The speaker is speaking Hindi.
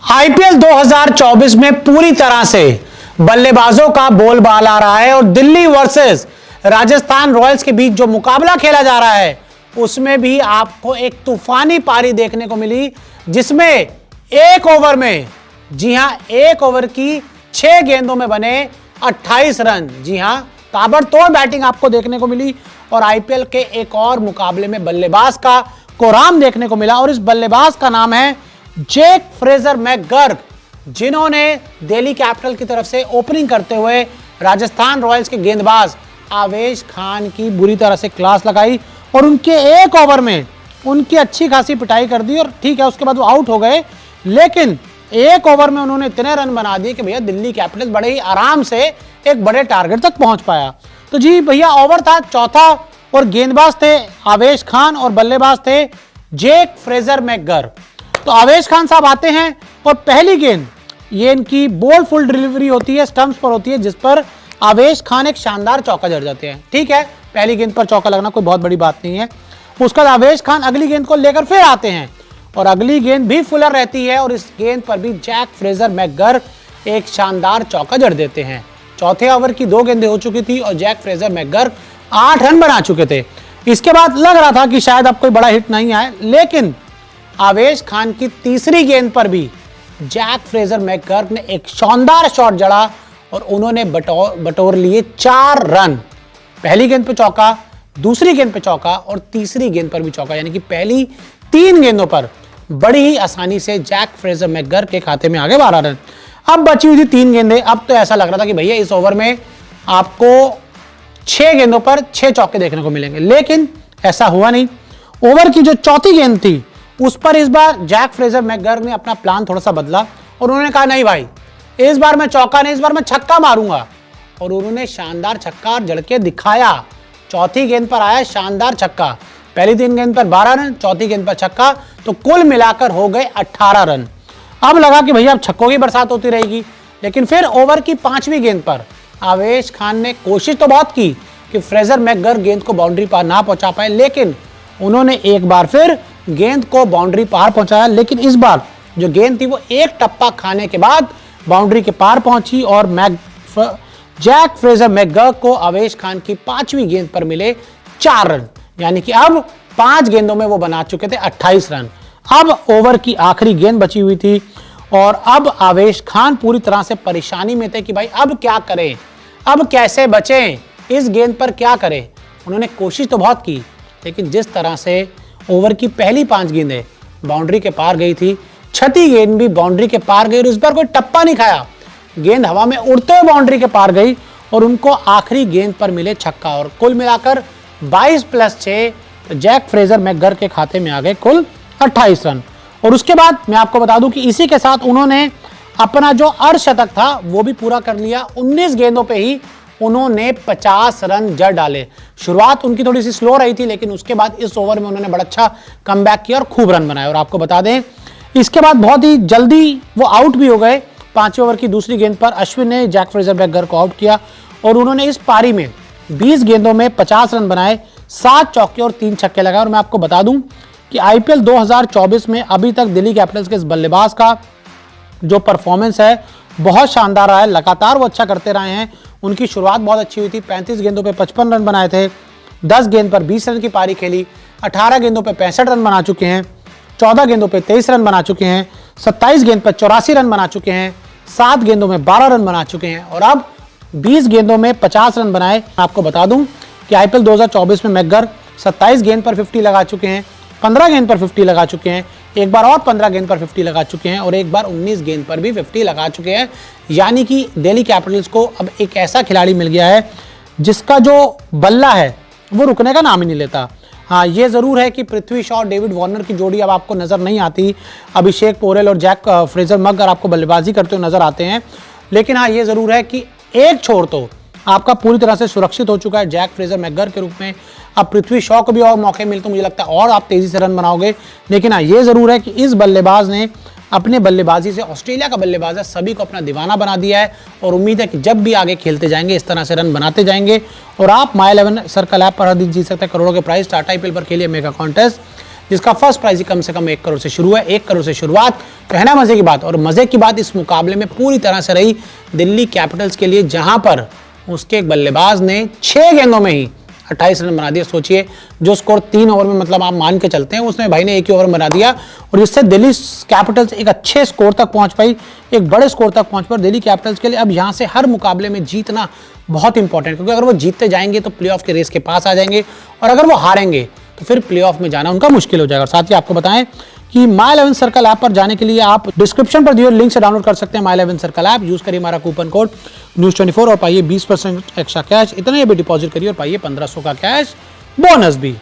आईपीएल 2024 में पूरी तरह से बल्लेबाजों का बोलबाला आ रहा है और दिल्ली वर्सेस राजस्थान रॉयल्स के बीच जो मुकाबला खेला जा रहा है उसमें भी आपको एक तूफानी पारी देखने को मिली, जिसमें एक ओवर में, जी हां, एक ओवर की 6 गेंदों में बने 28 रन। जी हां, ताबड़तोड़ बैटिंग आपको देखने को मिली और आईपीएल के एक और मुकाबले में बल्लेबाज का कोराम देखने को मिला और इस बल्लेबाज का नाम है जैक फ्रेजर मैकगर्क, जिन्होंने दिल्ली कैपिटल की तरफ से ओपनिंग करते हुए राजस्थान रॉयल्स के गेंदबाज आवेश खान की बुरी तरह से क्लास लगाई और उनके एक ओवर में उनकी अच्छी खासी पिटाई कर दी और ठीक है, उसके बाद वो आउट हो गए। लेकिन एक ओवर में उन्होंने इतने रन बना दिए कि भैया दिल्ली कैपिटल बड़े ही आराम से एक बड़े टारगेट तक पहुंच पाया। तो जी भैया, ओवर था चौथा और गेंदबाज थे आवेश खान और बल्लेबाज थे जैक फ्रेजर मैकगर्क। तो आवेश खान साहब आते हैं और पहली गेंद, ये इनकी बॉल फुल डिलीवरी होती है, स्टंप्स पर होती है, जिस पर आवेश खान एक शानदार चौका जड़ जाते हैं। ठीक है, पहली गेंद पर चौका लगना कोई बहुत बड़ी बात नहीं है। उसके बाद आवेश खान अगली गेंद को लेकर फिर आते हैं और अगली गेंद भी फुलर रहती है और इस गेंद पर भी जैक फ्रेजर मैकगर्क एक शानदार चौका जड़ देते हैं। चौथे ओवर की 2 गेंदें हो चुकी थी और जैक फ्रेजर मैकगर्क 8 रन बना चुके थे। इसके बाद लग रहा था कि शायद अब कोई बड़ा हिट नहीं आए, लेकिन आवेश खान की तीसरी गेंद पर भी जैक फ्रेजर मैकगर्क ने एक शानदार शॉट जड़ा और उन्होंने बटोर लिए 4 रन। पहली गेंद पे चौका, दूसरी गेंद पे चौका और तीसरी गेंद पर भी चौका, यानी कि पहली 3 गेंदों पर बड़ी ही आसानी से जैक फ्रेजर मैकगर्क के खाते में आ गए 12 रन। अब बची हुई थी 3 गेंदें। अब तो ऐसा लग रहा था कि भैया इस ओवर में आपको 6 गेंदों पर 6 चौके देखने को मिलेंगे, लेकिन ऐसा हुआ नहीं। ओवर की जो चौथी गेंद थी उस पर इस बार जैक फ्रेजर मैकगर्क ने अपना प्लान थोड़ा सा बदला और उन्होंने कहा नहीं भाई, इस बार मैं चौका नहीं, इस बार मैं छक्का मारूंगा। और उन्होंने शानदार छक्का जड़ के दिखाया। चौथी गेंद पर आया शानदार छक्का, पहली 3 गेंद पर 12 रन, चौथी गेंद पर छक्का, तो कुल मिलाकर हो गए 18 रन। अब लगा कि भैया अब छक्कों की बरसात होती रहेगी, लेकिन फिर ओवर की 5वीं गेंद पर आवेश खान ने कोशिश तो बहुत की कि फ्रेजर मैकगर्क गेंद को बाउंड्री पार ना पहुंचा पाए, लेकिन उन्होंने एक बार फिर गेंद को बाउंड्री पार पहुंचाया। लेकिन इस बार जो गेंद थी वो एक टप्पा खाने के बाद बाउंड्री के पार पहुंची और जैक फ्रेजर मैकगर्क को आवेश खान की 5वीं गेंद पर मिले 4 रन, यानी कि अब 5 गेंदों में वो बना चुके थे 28 रन। अब ओवर की आखिरी गेंद बची हुई थी और अब आवेश खान पूरी तरह से परेशानी में थे कि भाई अब क्या करें, अब कैसे बचें, इस गेंद पर क्या करें। उन्होंने कोशिश तो बहुत की, लेकिन जिस तरह से ओवर की पहली 5 गेंदें बाउंड्री के पार गई थी, 6ठी गेंद भी बाउंड्री के पार गई और इस बार कोई टप्पा नहीं खाया, गेंद हवा में उड़ते हुए बाउंड्री के पार गई और उनको आखिरी गेंद पर मिले छक्का और कुल मिलाकर 22 + 6 जैक फ्रेजर मैकगर्क के खाते में आ गए कुल 28 रन। और उसके बाद मैं आपको बता दूं कि इसी के साथ उन्होंने अपना जो अर्धशतक था वो भी पूरा कर लिया। 19 गेंदों पे ही उन्होंने 50 रन जड़ डाले। शुरुआत उनकी थोड़ी सी स्लो रही थी, लेकिन उसके बाद इस ओवर में उन्होंने बड़ा अच्छा कमबैक किया और खूब रन बनाए। और आपको बता दें, इसके बाद बहुत ही जल्दी वो आउट भी हो गए। 5वें ओवर की दूसरी गेंद पर अश्विन ने जैक फ्रेजर मैकगर्क को आउट किया और उन्होंने इस पारी में 20 गेंदों में 50 रन बनाए, 7 चौके और 3 छक्के लगाए। और मैं आपको बता दूं कि आईपीएल 2024 में अभी तक दिल्ली कैपिटल्स के इस बल्लेबाज का जो परफॉर्मेंस है बहुत शानदार रहा है। लगातार वो अच्छा करते रहे हैं। उनकी शुरुआत बहुत अच्छी हुई थी, 35 गेंदों पे 55 रन बनाए थे, 10 गेंद पर 20 रन की पारी खेली, 18 गेंदों पे 65 रन बना चुके हैं, 14 गेंदों पे 23 रन बना चुके हैं, 27 गेंद पर 84 रन बना चुके हैं, 7 गेंदों में 12 रन बना चुके हैं और अब 20 गेंदों में 50 रन बनाए। आपको बता दूं कि आईपीएल 2024 में मैकगर्क 27 गेंद पर 50 लगा चुके हैं, 15 गेंद पर 50 लगा चुके हैं, एक बार और 15 गेंद पर 50 लगा चुके हैं और एक बार 19 गेंद पर भी 50 लगा चुके हैं। यानी कि दिल्ली कैपिटल्स को अब एक ऐसा खिलाड़ी मिल गया है जिसका जो बल्ला है वो रुकने का नाम ही नहीं लेता। हाँ, ये ज़रूर है कि पृथ्वी शॉ और डेविड वार्नर की जोड़ी अब आपको नज़र नहीं आती, अभिषेक पोरेल और जैक फ्रेजर मैकगर्क आपको बल्लेबाजी करते हुए नजर आते हैं, लेकिन हाँ ये ज़रूर है कि एक छोर तो आपका पूरी तरह से सुरक्षित हो चुका है जैक फ्रेजर मैकगर्क के रूप में। अब पृथ्वी शॉ को भी और मौके मिलते तो मुझे लगता है और आप तेज़ी से रन बनाओगे। लेकिन हाँ ये ज़रूर है कि इस बल्लेबाज ने अपने बल्लेबाजी से, ऑस्ट्रेलिया का बल्लेबाज है, सभी को अपना दीवाना बना दिया है और उम्मीद है कि जब भी आगे खेलते जाएंगे इस तरह से रन बनाते जाएंगे। और आप माई 11 सर्कल ऐप पर हर दिन जीत सकते हैं करोड़ों के प्राइस। टाटा आईपीएल पर खेलिए मेगा कॉन्टेस्ट, जिसका फर्स्ट प्राइज ही कम से कम 1 करोड़ से शुरू है। 1 करोड़ से शुरुआत तो है ना मजे की बात। और मजे की बात इस मुकाबले में पूरी तरह से रही दिल्ली कैपिटल्स के लिए, जहां पर उसके एक बल्लेबाज ने 6 गेंदों में ही 28 रन बना दिया। सोचिए जो स्कोर 3 ओवर में, मतलब आप मान के चलते हैं, उसने भाई ने एक ही ओवर में बना दिया और इससे दिल्ली कैपिटल्स एक अच्छे स्कोर तक पहुंच पाई, एक बड़े स्कोर तक पहुंच पाई। दिल्ली कैपिटल्स के लिए अब यहां से हर मुकाबले में जीतना बहुत इंपॉर्टेंट, क्योंकि अगर वो जीतते जाएंगे तो प्लेऑफ के रेस के पास आ जाएंगे और अगर वो हारेंगे तो फिर प्लेऑफ में जाना उनका मुश्किल हो जाएगा। और साथ ही आपको बताएं कि माई 11 सर्कल ऐप पर जाने के लिए आप डिस्क्रिप्शन पर दिए लिंक से डाउनलोड कर सकते हैं माई 11 सर्कल ऐप। यूज करिए हमारा कूपन कोड News24 और पाइए 20% एक्स्ट्रा कैश। इतना ही भी डिपॉजिट करिए और पाइए 1500 का कैश बोनस भी।